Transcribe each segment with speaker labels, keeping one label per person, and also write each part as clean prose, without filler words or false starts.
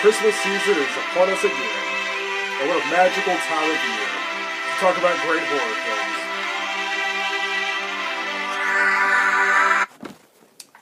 Speaker 1: Christmas season is upon us again, and what a magical time of year to talk about great horror films.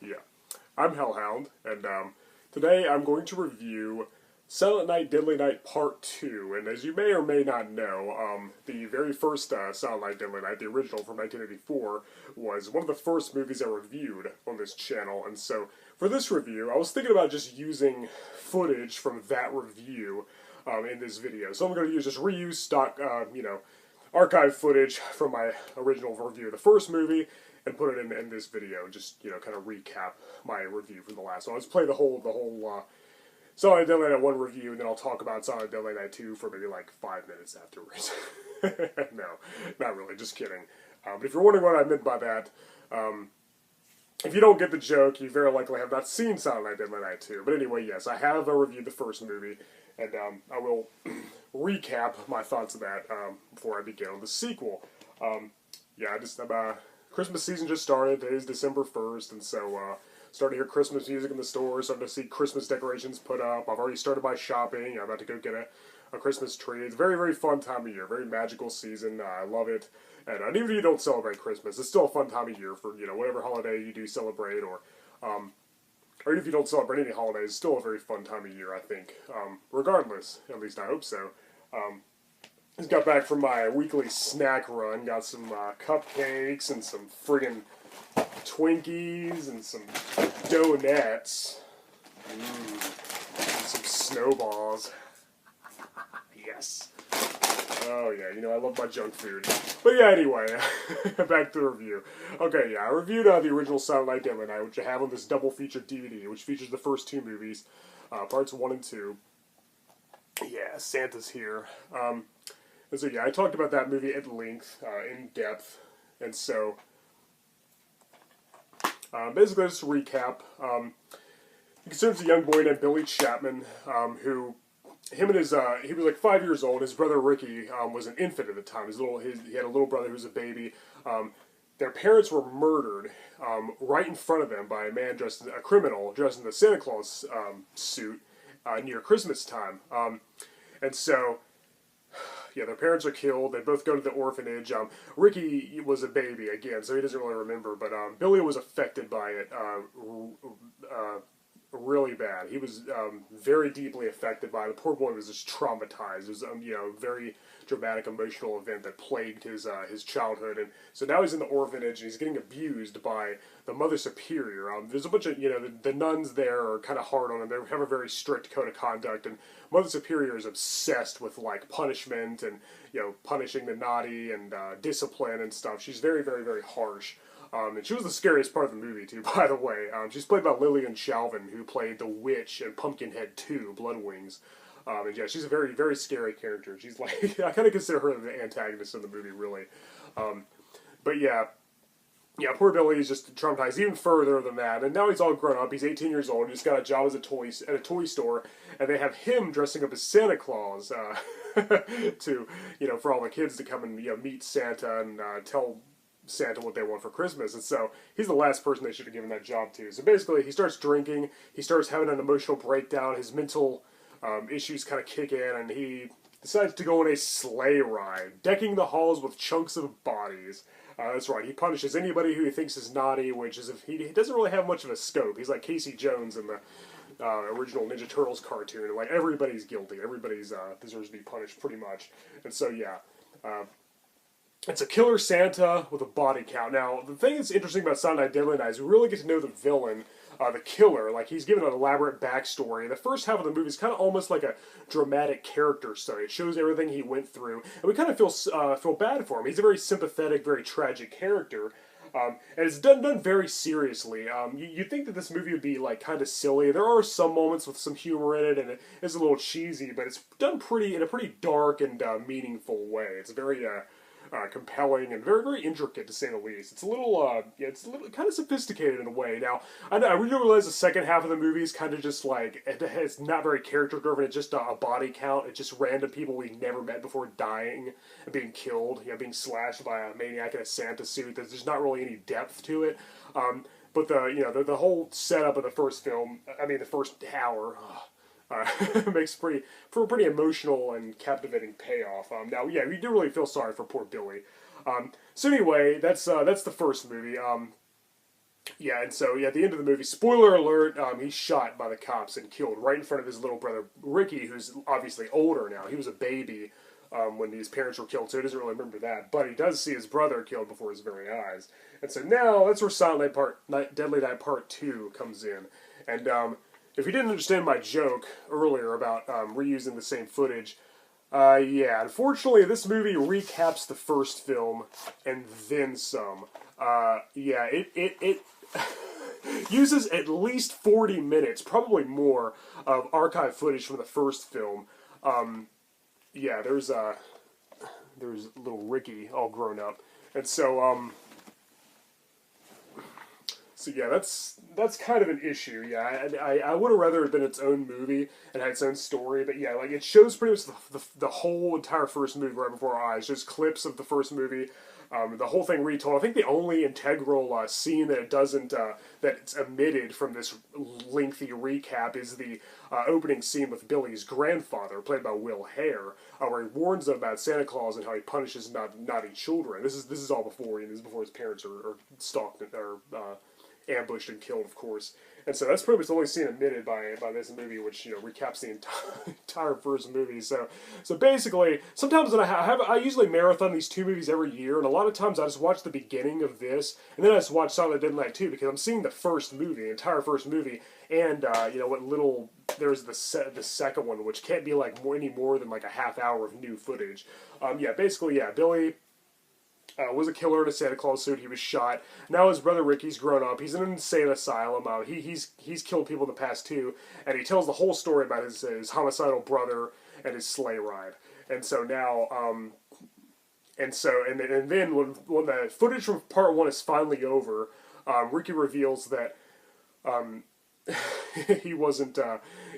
Speaker 1: Yeah, I'm Hellhound, and today I'm going to review Silent Night, Deadly Night Part 2, and as you may or may not know, the very first Silent Night, Deadly Night, the original from 1984, was one of the first movies I reviewed on this channel, and so for this review, I was thinking about just using footage from that review in this video. So I'm going to use just reuse stock, archive footage from my original review of the first movie and put it in this video, just, kind of recap my review from the last one. Let's play the whole Silent Night, Deadly Night 1 review, and then I'll talk about Silent Night, Deadly Night 2 for maybe like 5 minutes afterwards. No, not really, just kidding. But if you're wondering what I meant by that, if you don't get the joke, you very likely have not seen Silent Night, Deadly Night 2. But anyway, yes, I have reviewed the first movie, and I will recap my thoughts of that before I begin on the sequel. Christmas season just started. Today is December 1st, and so starting to hear Christmas music in the stores, starting to see Christmas decorations put up. I've already started my shopping. I'm about to go get a Christmas tree. It's a very, very fun time of year. Very magical season. I love it. And even if you don't celebrate Christmas, it's still a fun time of year for, whatever holiday you do celebrate, or even if you don't celebrate any holidays, it's still a very fun time of year, I think. Regardless, at least I hope so. Just got back from my weekly snack run. Got some cupcakes and some friggin' Twinkies and some donuts. And some snowballs. Yes. Oh yeah, I love my junk food. But yeah, anyway, back to the review. Okay, yeah, I reviewed the original Silent Night, Deadly Night, which I have on this double feature DVD, which features the first two movies, parts 1 and 2. Yeah, Santa's here. And so yeah, I talked about that movie at length, in depth, and so basically just to recap, he concerns a young boy named Billy Chapman, who he was like 5 years old. His brother Ricky was an infant at the time. He had a little brother who was a baby. Their parents were murdered right in front of them by a criminal dressed in the Santa Claus suit near Christmas time. And so, yeah, their parents are killed. They both go to the orphanage. Ricky was a baby again, so he doesn't really remember. But Billy was affected by it really bad. He was very deeply affected by it. The poor boy was just traumatized. It was a very dramatic emotional event that plagued his childhood, and so now he's in the orphanage and he's getting abused by the Mother Superior. There's a bunch of the nuns there are kind of hard on him. They have a very strict code of conduct, and Mother Superior is obsessed with like punishment and punishing the naughty and discipline and stuff. She's very, very, very harsh. And she was the scariest part of the movie, too, by the way. She's played by Lillian Shalvin, who played the witch in Pumpkinhead 2, Blood Wings. And yeah, she's a very, very scary character. She's like, I kind of consider her the antagonist in the movie, really. But yeah, poor Billy is just traumatized even further than that. And now he's all grown up. He's 18 years old. He's got a job at a toy store. And they have him dressing up as Santa Claus to, for all the kids to come and, meet Santa and tell Santa what they want for Christmas, and so he's the last person they should have given that job to. So basically, he starts drinking, he starts having an emotional breakdown, his mental issues kind of kick in, and he decides to go on a sleigh ride, decking the halls with chunks of bodies. That's right, he punishes anybody who he thinks is naughty, which is if he doesn't really have much of a scope. He's like Casey Jones in the original Ninja Turtles cartoon, and like everybody's guilty, everybody's deserves to be punished pretty much. And so yeah, it's a killer Santa with a body count. Now, the thing that's interesting about Silent Night, Deadly Night is we really get to know the villain, the killer. Like, he's given an elaborate backstory. The first half of the movie is kind of almost like a dramatic character study. It shows everything he went through, and we kind of feel bad for him. He's a very sympathetic, very tragic character, and it's done very seriously. You'd think that this movie would be, like, kind of silly. There are some moments with some humor in it, and it is a little cheesy, but it's done in a pretty dark and meaningful way. It's very compelling and very, very intricate, to say the least. It's a little kind of sophisticated in a way. Now, I really realize the second half of the movie is kind of just like, it's not very character-driven. It's just a body count. It's just random people we never met before dying and being killed, being slashed by a maniac in a Santa suit. There's not really any depth to it. But the whole setup of the first film, the first hour, makes for a pretty emotional and captivating payoff. Now, yeah, you do really feel sorry for poor Billy. So anyway, that's the first movie. Yeah, and so yeah, at the end of the movie, spoiler alert, he's shot by the cops and killed right in front of his little brother Ricky, who's obviously older now. He was a baby when his parents were killed, so he doesn't really remember that. But he does see his brother killed before his very eyes, and so now that's where Deadly Night Part 2 comes in. And if you didn't understand my joke earlier about reusing the same footage, yeah, unfortunately, this movie recaps the first film and then some. Yeah, it uses at least 40 minutes, probably more, of archive footage from the first film. Yeah, there's little Ricky all grown up, and so yeah, that's kind of an issue. Yeah, I would have rather it been its own movie and had its own story. But yeah, like it shows pretty much the whole entire first movie right before our eyes. Just clips of the first movie, the whole thing retold. I think the only integral scene that it doesn't that's omitted from this lengthy recap is the opening scene with Billy's grandfather, played by Will Hare, where he warns them about Santa Claus and how he punishes naughty children. This is all before his parents are stalked or ambushed and killed, of course. And so that's pretty much the only scene omitted by this movie, which recaps the entire first movie. So basically, sometimes when I usually marathon these two movies every year, and a lot of times I just watch the beginning of this, and then I just watch Silent Night 2 because I'm seeing the first movie, the entire first movie, and what little there's the second one, which can't be like any more than like a half hour of new footage. Billy was a killer in a Santa Claus suit. He was shot. Now his brother Ricky's grown up. He's in an insane asylum. He's killed people in the past too, and he tells the whole story about his homicidal brother and his sleigh ride. And so now, and then when the footage from part one is finally over, Ricky reveals that he wasn't.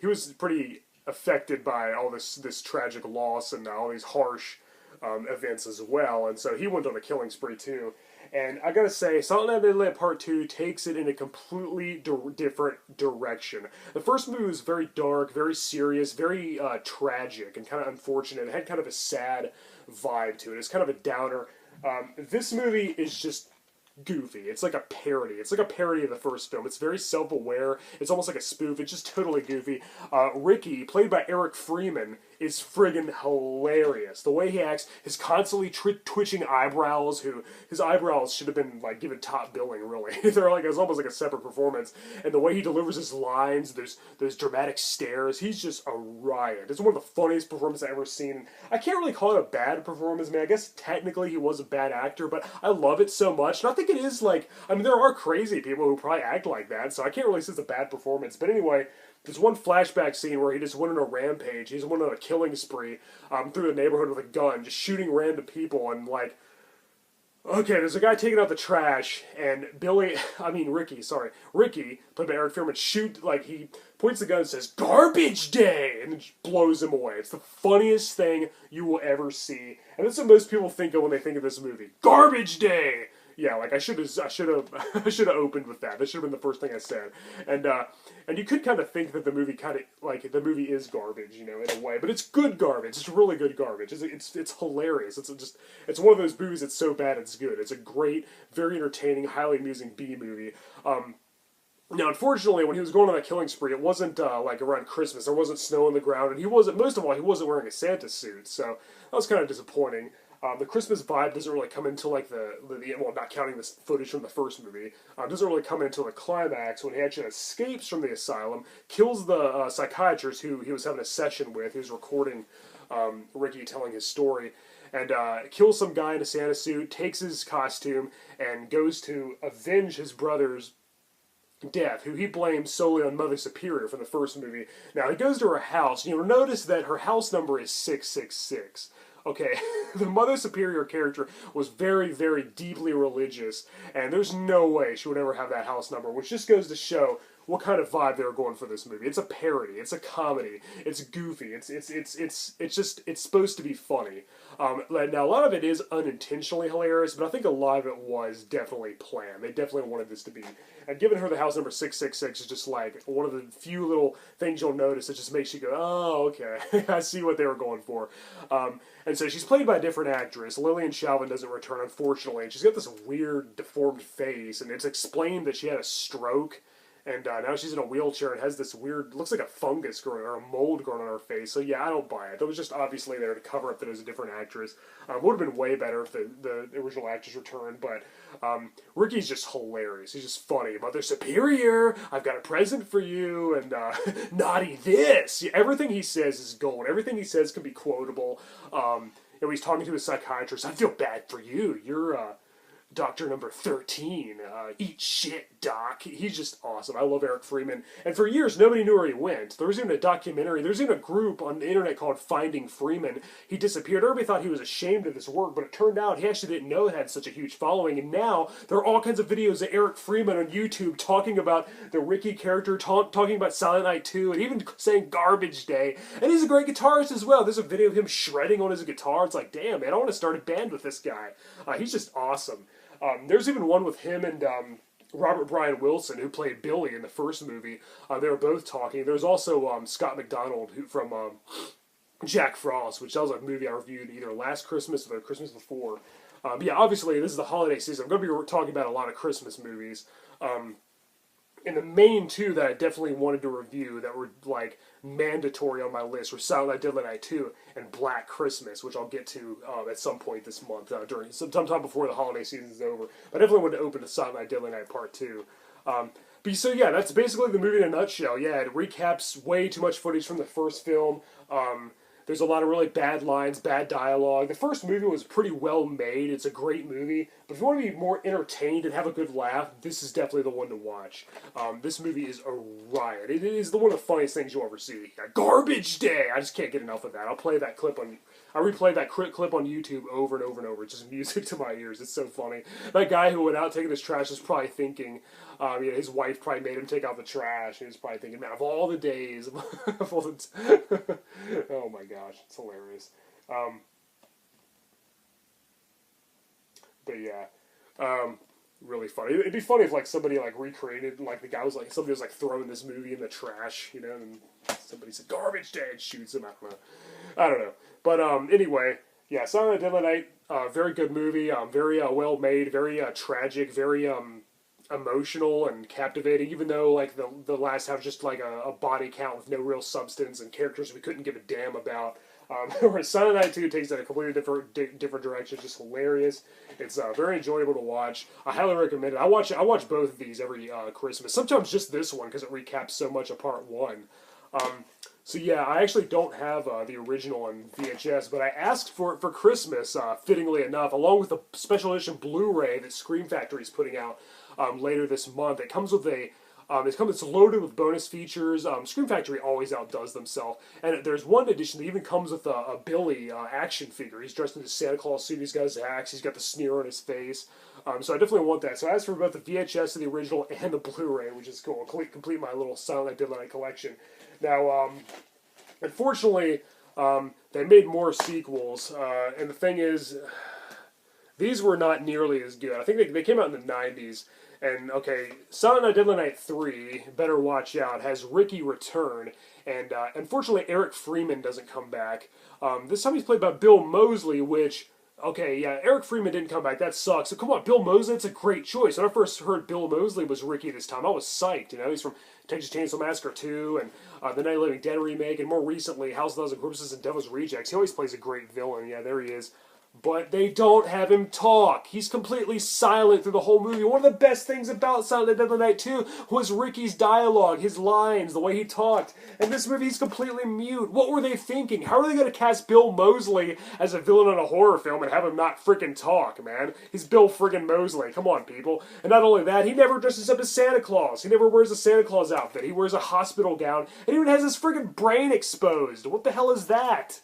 Speaker 1: He was pretty affected by all this tragic loss and all these harsh events as well, and so he went on a killing spree too. And I gotta say, Silent Night Part 2 takes it in a completely different direction. The first movie was very dark, very serious, very tragic, and kind of unfortunate. It had kind of a sad vibe to it. It's kind of a downer. This movie is just goofy. It's like a parody. It's like a parody of the first film. It's very self-aware. It's almost like a spoof. It's just totally goofy. Ricky, played by Eric Freeman, is friggin' hilarious. The way he acts, his constantly twitching eyebrows, his eyebrows should have been like given top billing, really. They're like, it's almost like a separate performance. And the way he delivers his lines, those dramatic stares, he's just a riot. It's one of the funniest performances I've ever seen. I can't really call it a bad performance, man. I guess technically he was a bad actor, but I love it so much. And I think it is like, I mean, there are crazy people who probably act like that, so I can't really say it's a bad performance. But anyway, there's one flashback scene where he just went on a rampage. He's went on a killing spree through the neighborhood with a gun, just shooting random people. And like, okay, there's a guy taking out the trash, and Ricky, played by Eric Freeman, he points the gun and says, "Garbage day!" and then just blows him away. It's the funniest thing you will ever see. And that's what most people think of when they think of this movie. Garbage day! Yeah, like I should have opened with that. That should have been the first thing I said. And you could kind of think that the movie the movie is garbage, in a way, but it's good garbage. It's really good garbage. It's hilarious. It's one of those movies that's so bad it's good. It's a great, very entertaining, highly amusing B movie. Now, unfortunately, when he was going on that killing spree, it wasn't like around Christmas. There wasn't snow on the ground, and he wasn't wearing a Santa suit, so that was kind of disappointing. The Christmas vibe doesn't really come into like not counting this footage from the first movie, doesn't really come until the climax when he actually escapes from the asylum, kills the psychiatrist who he was having a session with, who was recording Ricky telling his story, and kills some guy in a Santa suit, takes his costume, and goes to avenge his brother's death, who he blames solely on Mother Superior from the first movie. Now, he goes to her house, and you'll notice that her house number is 666. Okay, the Mother Superior character was very, very deeply religious, and there's no way she would ever have that house number, which just goes to show what kind of vibe they were going for this movie. It's a parody. It's a comedy. It's goofy. It's supposed to be funny. Now a lot of it is unintentionally hilarious, but I think a lot of it was definitely planned. They definitely wanted this to be. And giving her the house number 666 is just like one of the few little things you'll notice that just makes you go, oh, okay, I see what they were going for. And so she's played by a different actress. Lillian Chauvin doesn't return, unfortunately, and she's got this weird, deformed face, and it's explained that she had a stroke. And now she's in a wheelchair and has this weird, looks like a fungus growing, or a mold growing on her face. So yeah, I don't buy it. That was just obviously there to cover up that it was a different actress. Would have been way better if the original actress returned. But Ricky's just hilarious. He's just funny. Mother Superior, I've got a present for you. And naughty this. Everything he says is gold. Everything he says can be quotable. And he's talking to his psychiatrist. I feel bad for you. You're Doctor number 13, eat shit, Doc. He's just awesome. I love Eric Freeman. And for years, nobody knew where he went. There was even a documentary. There's even a group on the internet called Finding Freeman. He disappeared. Everybody thought he was ashamed of this work, but it turned out he actually didn't know it had such a huge following. And now there are all kinds of videos of Eric Freeman on YouTube talking about the Ricky character, talking about Silent Night 2, and even saying Garbage Day. And he's a great guitarist as well. There's a video of him shredding on his guitar. It's like, damn, man, I want to start a band with this guy. He's just awesome. There's even one with him and Robert Brian Wilson, who played Billy in the first movie. They were both talking. There's also Scott McDonald from Jack Frost, which was a movie I reviewed either last Christmas or the Christmas before. But yeah, obviously, this is the holiday season. I'm going to be talking about a lot of Christmas movies. And the main two that I definitely wanted to review that were like mandatory on my list were Silent Night, Deadly Night 2 and Black Christmas, which I'll get to at some point this month, during sometime before the holiday season is over. But I definitely wanted to open to Silent Night, Deadly Night Part 2. But so yeah, that's basically the movie in a nutshell. Yeah, it recaps way too much footage from the first film. There's a lot of really bad lines, bad dialogue. The first movie was pretty well made. It's a great movie. But if you want to be more entertained and have a good laugh, this is definitely the one to watch. This movie is a riot. It is one of the funniest things you'll ever see. Garbage Day! I just can't get enough of that. I replay that clip on YouTube over and over and over. It's just music to my ears. It's so funny. That guy who went out taking his trash is probably thinking, his wife probably made him take out the trash. He was probably thinking, man, of all the days, oh my gosh, it's hilarious. But yeah, really funny. It'd be funny if like somebody like recreated, like the guy was like, somebody was like throwing this movie in the trash, and somebody said Garbage Day and shoots him. I don't know. But anyway, yeah, Silent Night, Deadly Night, very good movie. Very well made, very tragic, very emotional and captivating. Even though like the last half just like a body count with no real substance and characters we couldn't give a damn about. Whereas Silent Night 2 takes it a completely different direction. It's just hilarious. It's very enjoyable to watch. I highly recommend it. I watch both of these every Christmas. Sometimes just this one because it recaps so much of Part 1. So yeah, I actually don't have the original on VHS, but I asked for it for Christmas, fittingly enough, along with the special edition Blu-ray that Scream Factory is putting out later this month. It comes with it's loaded with bonus features. Scream Factory always outdoes themselves. And there's one edition that even comes with a Billy action figure. He's dressed in his Santa Claus suit. He's got his axe. He's got the sneer on his face. So I definitely want that. So I asked for both the VHS of the original and the Blu-ray, which is cool. Complete my little Silent Night, Deadly Night collection. Now, unfortunately, they made more sequels. And the thing is, these were not nearly as good. I think they came out in the 90s. And, okay, Silent Night, Deadly Night 3, Better Watch Out, has Ricky return. And, unfortunately, Eric Freeman doesn't come back. This time he's played by Bill Moseley, which, okay, yeah, Eric Freeman didn't come back. That sucks. So, come on, Bill Moseley, that's a great choice. When I first heard Bill Moseley was Ricky this time, I was psyched. He's from Texas Chainsaw Massacre 2, and the Night of the Living Dead remake, and more recently, House of a Thousand Corpses and Devil's Rejects. He always plays a great villain. Yeah, there he is. But they don't have him talk. He's completely silent through the whole movie. One of the best things about Silent Night, Deadly Night 2 was Ricky's dialogue, his lines, the way he talked. In this movie, he's completely mute. What were they thinking? How are they going to cast Bill Moseley as a villain in a horror film and have him not freaking talk, man? He's Bill friggin' Moseley. Come on, people. And not only that, he never dresses up as Santa Claus. He never wears a Santa Claus outfit. He wears a hospital gown and even has his friggin' brain exposed. What the hell is that?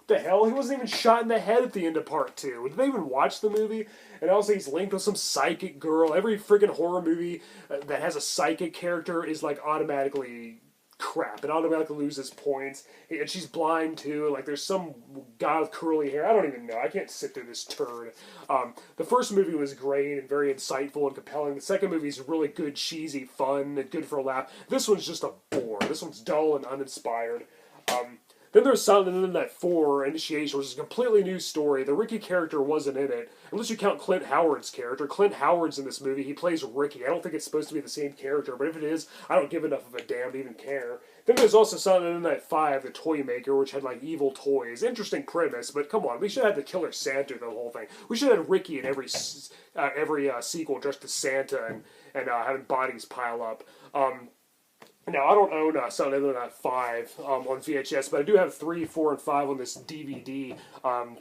Speaker 1: the hell? He wasn't even shot in the head at the end of part 2. Did they even watch the movie? And also, he's linked with some psychic girl. Every freaking horror movie that has a psychic character is like automatically crap. It automatically loses points. And she's blind too. Like, there's some guy with curly hair. I don't even know. I can't sit through this turd. The first movie was great and very insightful and compelling. The second movie is really good, cheesy, fun, and good for a laugh. This one's just a bore. This one's dull and uninspired. Then there's Silent Night 4, Initiation, which is a completely new story. The Ricky character wasn't in it, unless you count Clint Howard's character. Clint Howard's in this movie. He plays Ricky. I don't think it's supposed to be the same character, but if it is, I don't give enough of a damn to even care. Then there's also Silent Night 5, The Toy Maker, which had, like, evil toys. Interesting premise, but come on, we should have the Killer Santa in the whole thing. We should have Ricky in every sequel dressed as Santa and having bodies pile up. Now, I don't own Silent Night 5 on VHS, but I do have 3, 4, and 5 on this DVD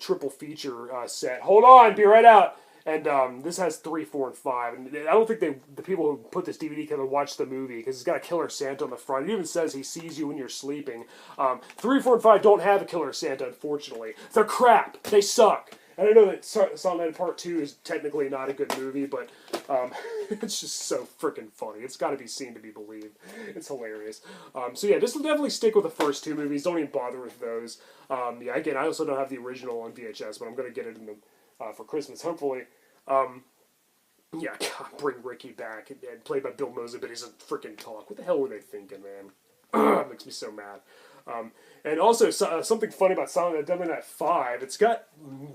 Speaker 1: triple feature set. Hold on, be right out. And this has 3, 4, and 5. And I don't think the people who put this DVD together watched the movie, because it's got a Killer Santa on the front. It even says he sees you when you're sleeping. 3, 4, and 5 don't have a Killer Santa, unfortunately. They're crap. They suck. And I know that Silent Night Part 2 is technically not a good movie, but it's just so freaking funny. It's got to be seen to be believed. It's hilarious. So yeah, just definitely stick with the first 2 movies. Don't even bother with those. Yeah, again, I also don't have the original on VHS, but I'm going to get it in for Christmas, hopefully. Yeah, God, bring Ricky back, and played by Bill Mosley, but he's a freaking talk. What the hell were they thinking, man? It makes me so mad. And also, something funny about Silent Night 5, it's got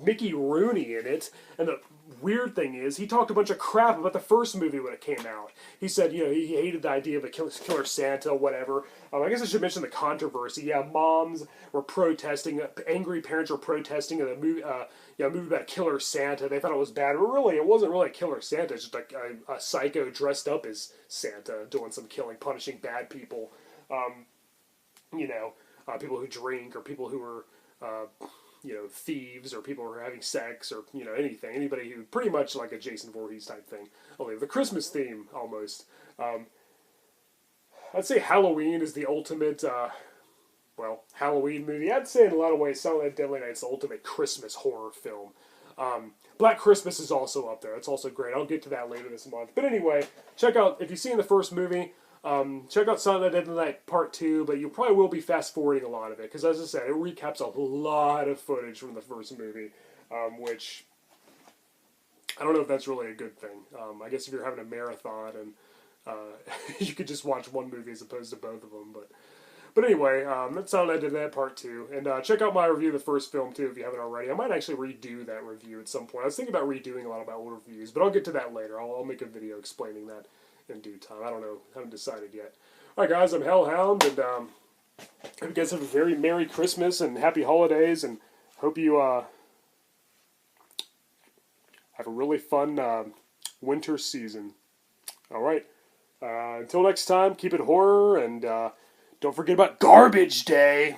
Speaker 1: Mickey Rooney in it, and the weird thing is, he talked a bunch of crap about the first movie when it came out. He said, you know, he hated the idea of a Killer Santa, whatever. I guess I should mention the controversy. Yeah, moms were protesting, angry parents were protesting a movie about Killer Santa. They thought it was bad, but really, it wasn't really a Killer Santa. It's just like a psycho dressed up as Santa, doing some killing, punishing bad people. You know, people who drink, or people who are, you know, thieves, or people who are having sex, or, you know, anything. Anybody who, pretty much like a Jason Voorhees type thing. Only the Christmas theme, almost. I'd say Halloween is the ultimate, Halloween movie. I'd say in a lot of ways, Silent Night, Deadly Night is the ultimate Christmas horror film. Black Christmas is also up there. It's also great. I'll get to that later this month. But anyway, check out, if you've seen the first movie, check out Silent Night, Deadly Night Part 2, but you probably will be fast-forwarding a lot of it, because as I said, it recaps a lot of footage from the first movie, which, I don't know if that's really a good thing. I guess if you're having a marathon, and you could just watch one movie as opposed to both of them, but anyway, that's Silent Night, Deadly Night Part 2, and check out my review of the first film, too, if you haven't already. I might actually redo that review at some point. I was thinking about redoing a lot of my old reviews, but I'll get to that later. I'll make a video explaining that in due time. I don't know. Haven't decided yet. Alright guys, I'm Hellhound, and hope you guys have a very Merry Christmas and Happy Holidays, and hope you have a really fun winter season. Alright, until next time, keep it horror, and don't forget about Garbage Day!